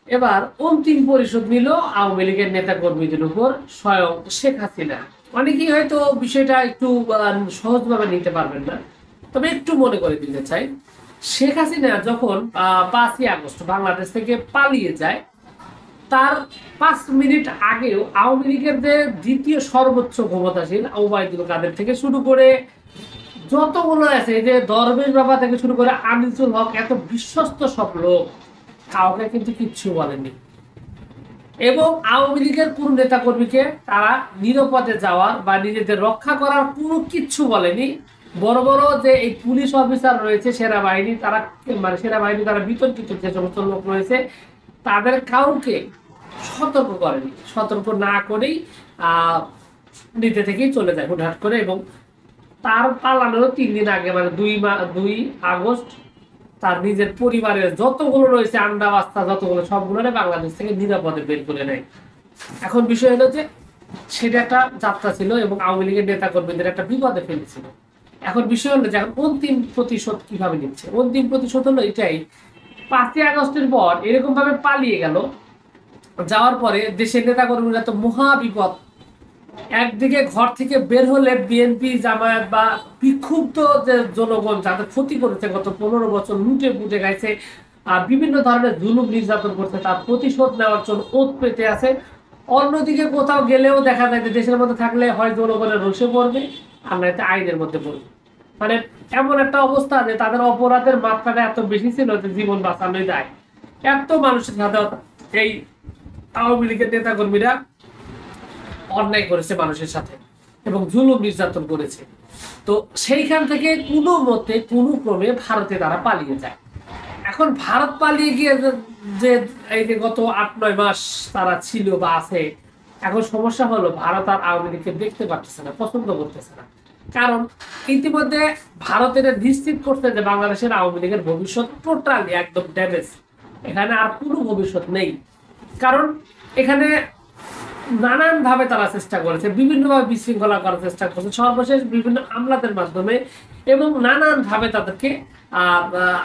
এবার অন্তিম পরিশোধ নিল আওয়ামী লীগের নেতা কর্মীদের উপর স্বয়ং শেখ হাসিনা। অনেকেই হয়তো বিষয়টা একটু সহজভাবে নিতে পারবেন না, তবে একটু মনে করে দিতে চাই। শেখ হাসিনা যখন 5ই আগস্ট বাংলাদেশ থেকে পালিয়ে যায়, তার 5 মিনিট আগেও আওয়ামী লীগের যে দ্বিতীয় সর্বোচ্চ ক্ষমতাশীল ওবায়দুল কাদের থেকে শুরু করে যতগুলো আছে, এই যে দরবেশ বাবা থেকে শুরু করে আনিসুল হক, এত বিশ্বস্ত সব লোক কাউকে কিন্তু কিচ্ছু বলেনি। এবং আওয়ামী লীগের কোন নেতা কর্মীকে তারা নিরাপদে যাওয়ার বা নিজেদের রক্ষা করার কোনো কিচ্ছু বলেনি। বড় বড় যে এই পুলিশ অফিসার রয়েছে, সেনাবাহিনী, তারা মানে সেনাবাহিনী তারা বিতর্কিত যে সমস্ত লোক রয়েছে, তাদের কাউকে সতর্ক করেনি। সতর্ক না করেই আহ নিতে থেকেই চলে যায় হুটহাট করে। এবং তার পালানোর 3 দিন আগে, মানে 2 আগস্ট, তার নিজের পরিবারের যতগুলো রয়েছে আন্ডা বাস্তা যতগুলো সবগুলো বাংলাদেশ থেকে নিরাপদে বের করে নেয়। এখন বিষয় হলো যে সেটা একটা যাত্রা ছিল এবং আওয়ামী লীগের নেতা কর্মীদের একটা বিপদে ফেলেছিল। এখন বিষয় হলো যে এখন অন্তিম প্রতিশোধ কিভাবে নিচ্ছে। অন্তিম প্রতিশোধ হলো এটাই, 5ই আগস্টের পর এরকম ভাবে পালিয়ে গেল, যাওয়ার পরে দেশের নেতা কর্মীরা তো মহা বিপদ। একদিকে ঘর থেকে বের হলে বিএনপি জামায়াত বা বিক্ষুব্ধ যে জনগণ যাদের ক্ষতি করেছে, গত 15 বছর লুটে পুটে গেছে, বিভিন্ন ধরনের জুলুম নির্যাতন করছে, তার প্রতিশোধ নেওয়ার জন্য ওত পেতে আছে। অন্যদিকে কোথাও গেলেও দেখা যায় যে দেশের মধ্যে থাকলে হয় জনগণের রোষে পড়বে, আর নয়তো আইনের মধ্যে পড়বে। মানে এমন একটা অবস্থা যে তাদের অপরাধের মাত্রাটা এত বেশি ছিল যে জীবন বাঁচানোই যায়। এত মানুষের সাথে এই আওয়ামী লীগের নেতা কর্মীরা অন্যায় করেছে মানুষের সাথে এবং জুলুম নির্যাতন করেছে। তো সেইখান থেকে কোনো মতে কোনো ক্রমে ভারতে তারা পালিয়ে যায়। এখন ভারত পালিয়ে গিয়ে যে এই যে গত 8-9 মাস তারা ছিল বা আছে, এখন সমস্যা হলো ভারত আর আওয়ামী লীগকে দেখতে পারতেছে না, পছন্দ করতেছে না। কারণ ইতিমধ্যে ভারতের নিশ্চিত করতে যে বাংলাদেশের আওয়ামী লীগের ভবিষ্যৎ টোটালি একদম ড্যামেজ, এখানে আর কোনো ভবিষ্যৎ নেই। কারণ এখানে নানান ভাবে তারা চেষ্টা করেছে, বিভিন্নভাবে বিশৃঙ্খলা করার চেষ্টা করেছে, সর্বশেষ বিভিন্ন আমলাদের মাধ্যমে এবং নানান ভাবে তাদেরকে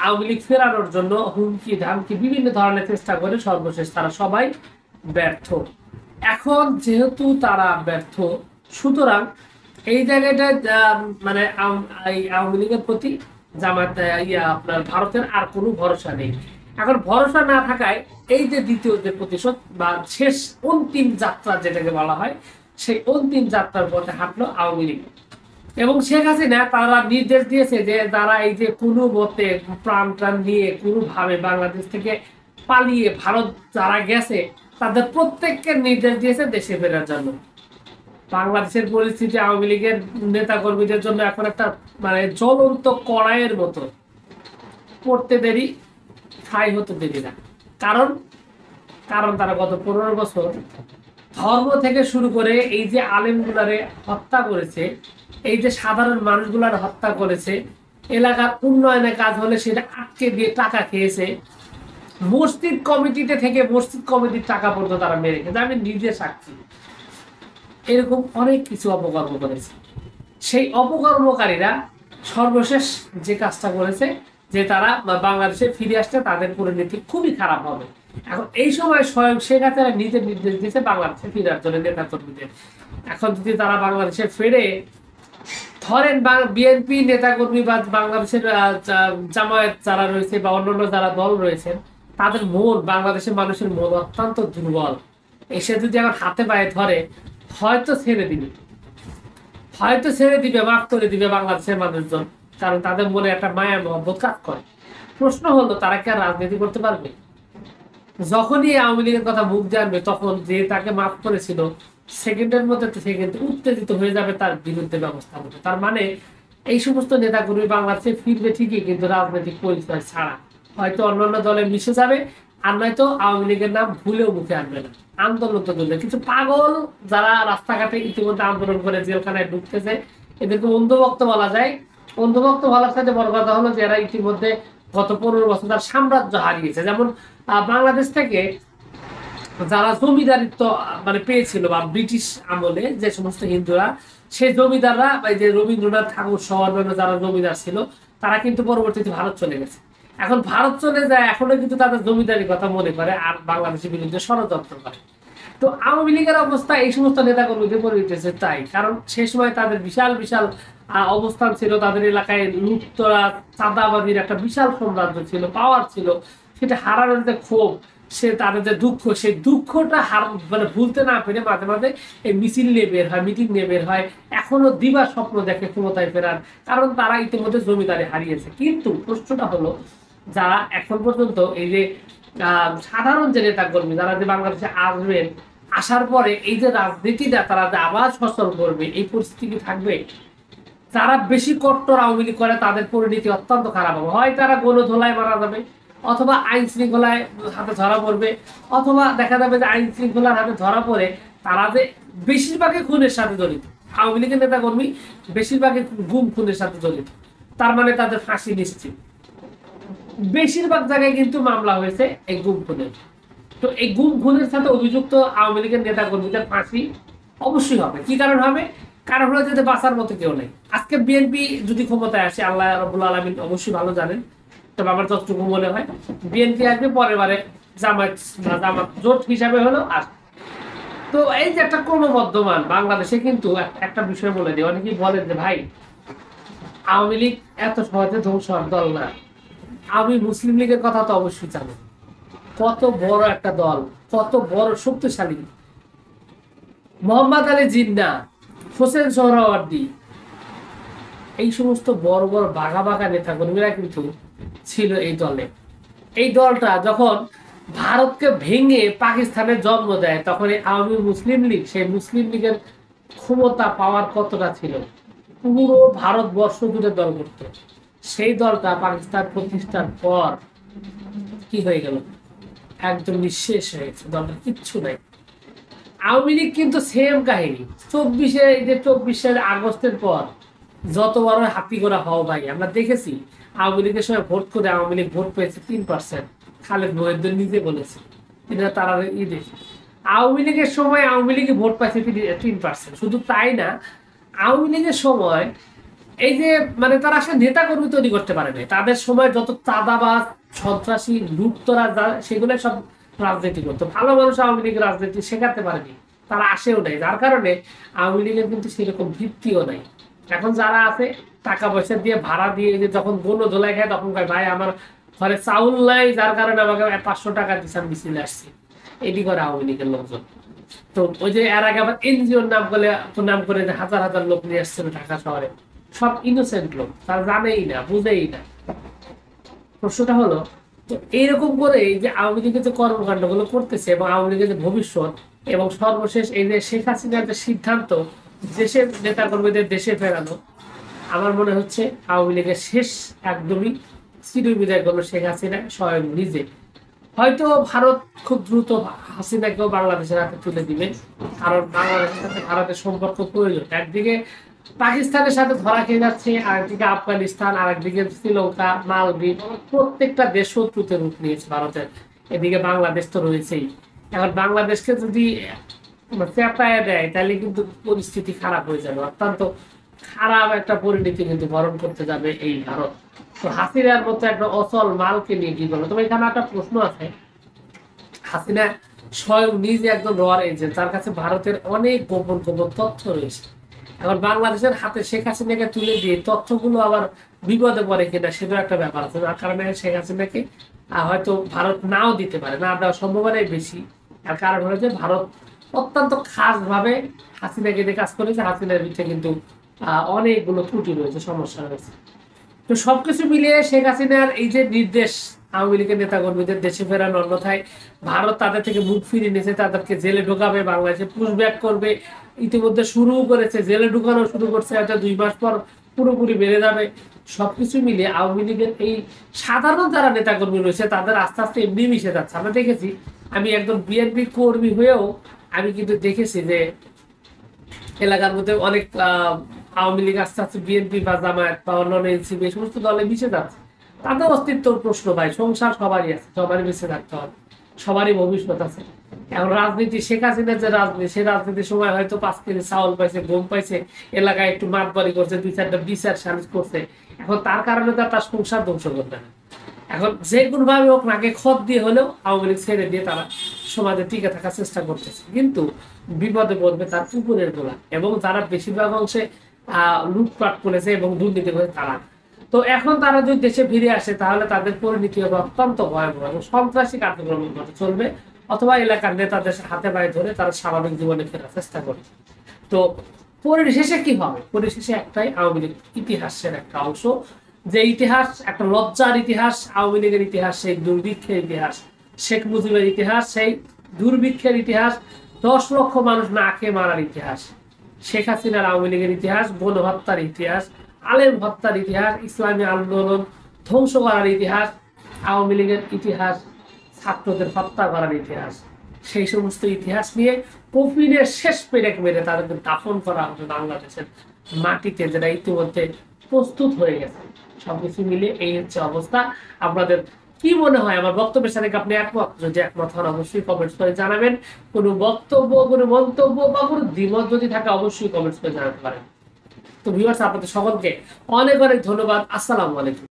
আওয়ামী লীগ ফেরানোর জন্য হুমকি ধামকি বিভিন্ন ধরনের চেষ্টা করে সর্বশেষ তারা সবাই ব্যর্থ। এখন যেহেতু তারা ব্যর্থ, সুতরাং এই জায়গাটা মানে এই আওয়ামী লীগের প্রতি জামাত আপনার ভারতের আর কোনো ভরসা নেই। এখন ভরসা না থাকায় এই যে দ্বিতীয় যে প্রতিশোধ বা শেষ অন্তিম যাত্রা যেটাকে বলা হয়, সেই অন্তিম যাত্রার পথে হাঁটলো আওয়ামী লীগ। এবং শেখ হাসিনা তারা নির্দেশ দিয়েছে যে তারা এই যে কোনো মতে প্রাণ টান নিয়ে কোনোভাবে বাংলাদেশ থেকে পালিয়ে ভারত যারা গেছে, তাদের প্রত্যেককে নির্দেশ দিয়েছে দেশে ফেরার জন্য। বাংলাদেশের পরিস্থিতি আওয়ামী লীগের নেতা কর্মীদের জন্য এখন একটা মানে জ্বলন্ত কড়াইয়ের মতো, পড়তে দেরি, ঠাই হতে দেরি না। কারণ কারণ তারা গত 15 বছর ধর্ম থেকে শুরু করে এই যে আলেমগুলারে হত্যা করেছে, এই যে সাধারণ মানুষগুলার হত্যা করেছে, এলাকার উন্নয়নের কাজ হলে সেটা আটকে দিয়ে টাকা খেয়েছে, মসজিদ কমিটিতে থেকে মসজিদ কমিটির টাকা পর্যন্ত তারা মেরে খেয়েছে, আমি নিজে সাক্ষী। এরকম অনেক কিছু অপকর্ম করেছে। সেই অপকর্মকারীরা সর্বশেষ যে কাজটা করেছে, যে তারা বাংলাদেশে ফিরে আসছে, তাদের পরিণতি খুবই খারাপ হবে। এখন এই সময় স্বয়ং শেখ হাসিনা নিজের নির্দেশ দিয়েছে বাংলাদেশে ফিরার জন্য নেতা কর্মীদের। এখন যদি তারা বাংলাদেশে ফেরে, ধরেন বিএনপি নেতা কর্মী বা বাংলাদেশের জামায়াত যারা রয়েছে বা অন্যান্য যারা দল রয়েছেন, তাদের মন, বাংলাদেশের মানুষের মন অত্যন্ত দুর্বল। এসে যদি এখন হাতে পায়ে ধরে, হয়তো ছেড়ে দিবে, হয়তো ছেড়ে দিবে, মাফ করে দিবে বাংলাদেশের মানুষজন, কারণ তাদের মনে একটা মায়া মহব্বত কাজ করে। প্রশ্ন হলো তারা কি আর রাজনীতি করতে পারবে? যখনই আওয়ামী লীগের কথা মুখ জানবে, তখন যে তাকে মাফ করেছিল সেকেন্ডের মধ্যে সে কিন্তু উত্তেজিত হয়ে যাবে, তার বিরুদ্ধে ব্যবস্থা হবে। তার মানে এই সমস্ত নেতাকর্মী বাংলাদেশে ফিরবে ঠিকই, কিন্তু রাজনৈতিক পরিচয় ছাড়া। হয়তো অন্যান্য দলে মিশে যাবে, আর নয়তো আওয়ামী লীগের নাম ভুলেও মুখে আনবে না। আন্দোলন তো চলবে, কিছু পাগল যারা রাস্তাঘাটে ইতিমধ্যে আন্দোলন করে জেলখানায় ঢুকতেছে, এদেরকে অন্ধভক্ত বলা যায়। অন্ধভক্ত বলার সাথে বড় কথা হলো যে এরা ইতিমধ্যে গত 15 বছর তার সাম্রাজ্য হারিয়েছে। যেমন বাংলাদেশ থেকে যারা জমিদারিত্ব মানে পেয়েছিল বা ব্রিটিশ আমলে যে সমস্ত হিন্দুরা, সেই জমিদাররা, এই যে রবীন্দ্রনাথ ঠাকুর সহ অন্যান্য যারা জমিদার ছিল, তারা কিন্তু পরবর্তীতে ভারত চলে গেছে। এখন ভারত চলে যায়, এখনো কিন্তু তাদের জমিদারির কথা মনে করে আর বাংলাদেশের বিরুদ্ধে ষড়যন্ত্র করে। তো আওয়ামী লীগের অবস্থা এই সমস্ত নেতা কর্মীদের পরে উঠেছে তাই, কারণ সে সময় তাদের বিশাল বিশাল অবস্থান ছিল, তাদের এলাকায় লুটতরা চাঁদাবাজির একটা বিশাল সাম্রাজ্য ছিল, পাওয়ার ছিল, সেটা হারানোর যে ক্ষোভ, সে তাদের যে দুঃখ, সেই দুঃখটা মানে ভুলতে না পেরে মাঝে মাঝে এই মিছিল নিয়ে বের হয়, মিটিং নিয়ে বের হয়, এখনো দিবা স্বপ্ন দেখে ক্ষমতায় ফেরার, কারণ তারা ইতিমধ্যে জমিদারি হারিয়েছে। কিন্তু প্রশ্নটা হলো, যারা এখন পর্যন্ত এই যে সাধারণ যে নেতা কর্মী যারা যে বাংলাদেশে আসবেন, আসার পরে এই যে রাজনীতিটা তারা যে আবার সচল করবে, এই পরিস্থিতি কি থাকবে? যারা বেশি কট্টর আওয়ামী লীগ করে তাদের পরিণতি অত্যন্ত খারাপ হবে। হয় তারা গণধোলায় মারা যাবে, অথবা আইন শৃঙ্খলায় হাতে ধরা পড়বে, অথবা দেখা যাবে যে আইন শৃঙ্খলার হাতে ধরা পড়ে তারা যে বেশিরভাগই খুনের সাথে জড়িত, আওয়ামী লীগের নেতা কর্মী বেশিরভাগই গুম খুনের সাথে জড়িত, তার মানে তাদের ফাঁসি নিশ্চিত। বেশিরভাগ জায়গায় কিন্তু মামলা হয়েছে এই গুম খুনের। তো এই গুম খুনের সাথে অভিযুক্ত আওয়ামী লীগের নেতা কর্মীদের ফাঁসি অবশ্যই হবে। কি কারণ হবে? কারণ হলো যে বাঁচার মতো কেউ নেই। আজকে বিএনপি যদি ক্ষমতায় আসে, আল্লাহ রাব্বুল আলামিন অবশ্যই ভালো জানেন, তবে আমার যতটুকু মনে হয় বিএনপি আসবে পরের বারে জামাত জোট হিসাবে হলো আসবে। তো এই যে একটা ক্রমবর্ধমান বাংলাদেশে কিন্তু একটা বিষয় বলে দিই, অনেকেই বলেন যে ভাই আওয়ামী লীগ এত সহজে ধ্বংস হওয়ার দল না। আমি মুসলিম লীগের কথা তো অবশ্যই জানি, কত বড় একটা দল, কত বড় শক্তিশালী। মোহাম্মদ আলী জিন্নাহ, হোসেন সোহরাওয়ার্দী, এই সমস্ত বড় বড় বাঘা বাঘা নেতা কর্মীরা কিন্তু ছিল এই দলে। এই দলটা যখন ভারতকে ভেঙে পাকিস্তানে জন্ম দেয়, তখন এই আওয়ামী মুসলিম লীগ, সেই মুসলিম লীগের ক্ষমতা পাওয়ার কতটা ছিল, পুরো ভারতবর্ষ জুড়ে দল করত। সেই দলটা পাকিস্তান প্রতিষ্ঠার পর কি হয়ে গেল? একদম নিঃশেষ হয়েছে, দলটা কিচ্ছু নাই। আওয়ামী লীগ কিন্তু সেম কাহিনী। 24 আগস্টের পর যত বড় হাতি করা হও ভাই, আমরা দেখেছি আওয়ামী লীগের সময় ভোট করে আওয়ামী লীগ ভোট পেয়েছে 3%। খালেদ মহিউদ্দিন নিজে বলেছে, তারা আওয়ামী লীগের সময় আওয়ামী লীগে ভোট পাইছে 3%। শুধু তাই না, আওয়ামী লীগের সময় এই যে মানে তারা আসলে নেতা কর্মী তৈরি করতে পারে না। তাদের সময় যত চাঁদাবাজ, সন্ত্রাসী, লুটতরা সেগুলো সব রাজনীতি করতো। ভালো মানুষ আওয়ামী লীগের রাজনীতি শেখাতে পারেনি, তারা আসেও নাই, যার কারণে আওয়ামী লীগের কিন্তু সেরকম ভিত্তিও নাই। এখন যারা আছে টাকা পয়সা দিয়ে ভাড়া দিয়ে যে যখন গণ ধোলাই খায় তখন কয় ভাই আমার ঘরে চাউল নাই, যার কারণে আমাকে 500 টাকা দিচ্ছেন মিছিলে আসছি। এটি করে আওয়ামী লীগের লোকজন। তো ওই যে এর আগে আবার এনজিওর নাম করে যে হাজার হাজার লোক নিয়ে আসছিল ঢাকা শহরে, সব ইনোসেন্ট লোক, তারা জানেই না, বুঝেই না। প্রশ্নটা হলো, তো এইরকম করে যে আওয়ামী লীগের যে কর্মকাণ্ড গুলো করতেছে এবং আওয়ামী লীগের যে ভবিষ্যৎ, এবং সর্বশেষ এই যে শেখ হাসিনার যে সিদ্ধান্ত দেশের নেতা কর্মীদের দেশে ফেরানো, আমার মনে হচ্ছে আওয়ামী লীগের শেষ একদমই চিরবিদায় করলো শেখ হাসিনা স্বয়ং নিজে। হয়তো ভারত খুব দ্রুত হাসিনাকেও বাংলাদেশের হাতে তুলে দিবে, কারণ বাংলাদেশের সাথে ভারতের সম্পর্ক প্রয়োজন। একদিকে পাকিস্তানের সাথে ধরা খেয়ে যাচ্ছে, আরেকদিকে আফগানিস্তান, আরেকদিকে শ্রীলঙ্কা, মালদ্বীপ, প্রত্যেকটা দেশ শত্রুতে রূপ নিয়েছে ভারতের। এদিকে বাংলাদেশ তো রয়েছেই। এখন বাংলাদেশকে যদি চেপায় দেয় তাহলে কিন্তু পরিস্থিতি খারাপ হয়ে যাবে, অত্যন্ত খারাপ একটা পরিণতি কিন্তু বরণ করতে যাবে এই ভারত। তো হাসিনার মতো একটা অচল মালকে নিয়ে কি করবো? তবে এখানে একটা প্রশ্ন আছে, হাসিনা স্বয়ং নিজে একজন রয়াল এজেন্ট, তার কাছে ভারতের অনেক গোপন গোপন তথ্য রয়েছে। এখন বাংলাদেশের হাতে শেখ হাসিনাকে তুলে দিয়ে তথ্যগুলো আবার বিপদে পড়ে কিনা সেটাও একটা ব্যাপার আছে, যার কারণে শেখ হাসিনাকে হয়তো ভারত নাও দিতে পারে, না দেওয়ার সম্ভাবনাই বেশি। আর কারণ হলো যে ভারত অত্যন্ত খাস ভাবে হাসিনাকে দিয়ে কাজ করেছে, হাসিনার ভিতরে কিন্তু অনেকগুলো ত্রুটি রয়েছে, সমস্যা রয়েছে। তো সবকিছু মিলিয়ে শেখ হাসিনার এই যে নির্দেশ আওয়ামী লীগের নেতা কর্মীদের দেশে ফেরানো, অন্যথায় ভারত তাদের থেকে মুখ ফিরিয়ে নিয়েছে, তাদেরকে জেলে ঢোকাবে, বাংলাদেশে পুশব্যাক করবে, ইতিমধ্যে শুরু করেছে, জেলে ঢুকানো শুরু করছে, হয়তো 2 মাস পর পুরোপুরি বেড়ে যাবে। সবকিছু মিলিয়ে আওয়ামী লীগের এই সাধারণ যারা নেতা কর্মী রয়েছে তাদের আস্তে আস্তে এমনি মিশে যাচ্ছে। আমরা দেখেছি, আমি একদম বিএনপি কর্মী হয়েও আমি কিন্তু দেখেছি যে এলাকার মধ্যে অনেক আওয়ামী লীগ আস্তে আস্তে বিএনপি বা জামায়াত বা অন্যান্য এনসিপি এই সমস্ত দলে মিশে যাচ্ছে। তাদের অস্তিত্বর প্রশ্ন ভাই, সংসার সবারই আছে, সবারই বেঁচে থাকতে হবে, সবারই ভবিষ্যৎ আছে। এখন রাজনীতি, শেখ হাসিনার যে রাজনীতি, সেই রাজনীতির সময় হয়তো 5 কেজি চাউল পাইছে, গম পাইছে, এলাকায় একটু মাতবাড়ি করছে, 2-4টা বিচার সালিশ করছে, এখন তার কারণে তার সংসার ধ্বংস করবে না। এখন যে কোনো ভাবে হোক নাকে খত দিয়ে হলেও আওয়ামী লীগ ছেড়ে দিয়ে তারা সমাজে টিকে থাকার চেষ্টা করতেছে, কিন্তু বিপদে পড়বে তার উপরের গোলা, এবং তারা বেশিরভাগ অংশে লুটপাট করেছে এবং দুর্নীতি করেছে তারা। তো এখন তারা যদি দেশে ফিরে আসে তাহলে তাদের পরিণতি হবে অত্যন্ত ভয়াবহ এবং সন্ত্রাসী কার্যক্রম চলবে, অথবা এলাকার নেতাদের হাতে পায়ে ধরে তারা স্বাভাবিক জীবনে ফেরার চেষ্টা করবে। তো পরিশেষে কি হবে? পরিশেষে একটাই, আওয়ামী লীগ ইতিহাসের একটা অংশ, যে ইতিহাস একটা লজ্জার ইতিহাস, আওয়ামী লীগের ইতিহাস সেই দুর্ভিক্ষের ইতিহাস, শেখ মুজিবের ইতিহাস সেই দুর্ভিক্ষের ইতিহাস, 10 লক্ষ মানুষ না খেয়ে মারার ইতিহাস, শেখ হাসিনার আওয়ামী লীগের ইতিহাস, গণহত্যার ইতিহাস, আলেম হত্যার ইতিহাস, ইসলামী আন্দোলন ধ্বংস করার ইতিহাস, আওয়ামী লীগের ইতিহাস, ছাত্রদের হত্যা করার ইতিহাস। সেই সমস্ত ইতিহাস নিয়ে কফিনের শেষ পেরেক মেরে তাদেরকে দাফন করা হবে বাংলাদেশের মাটিতে, যেটা ইতিমধ্যে প্রস্তুত হয়ে গেছে। সবকিছু মিলে এই হচ্ছে অবস্থা। আপনাদের কি মনে হয় আমার বক্তব্যের সাথে? আপনি একমত? যদি একমত হন অবশ্যই কমেন্টস করে জানাবেন। কোনো বক্তব্য, কোনো মন্তব্য বা কোনো দ্বিমত যদি থাকে অবশ্যই কমেন্টস করে জানাতে পারেন। তো ভিউয়ার্স, আপনাদের সকলকে অনেক অনেক ধন্যবাদ। আসসালামু আলাইকুম।